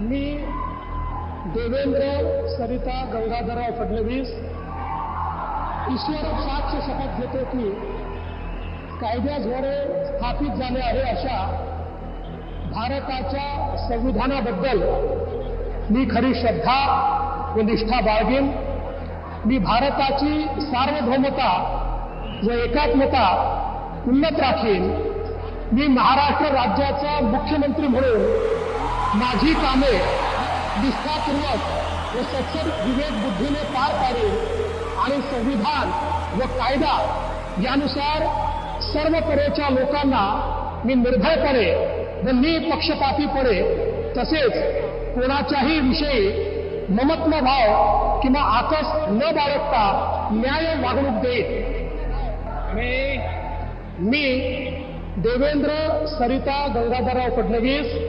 मी देवेंद्र सरिता गंगाधरराव फडणवीस ईश्वर साक्ष शपथ घेतो की कायद्याद्वारे स्थापित झाले आहे अशा भारताच्या संविधानाबद्दल मी खरी श्रद्धा व निष्ठा बाळगेन। मी भारताची सार्वभौमता व एकात्मता उन्नत राखीन। मी महाराष्ट्र राज्याचा मुख्यमंत्री म्हणून माझी कामे निष्ठापूर्वक व सत्सद विवेक बुद्धीने पार पाडेन आणि संविधान व कायदा यानुसार सर्व कडेच्या लोकांना मी निर्भयपणे व निपक्षपातीपणे तसेच कोणाच्याही विषयी ममत्व भाव किंवा आकस न बाळगता न्याय वागणूक देईन। मी देवेंद्र सरिता गंगाधरराव फडणवीस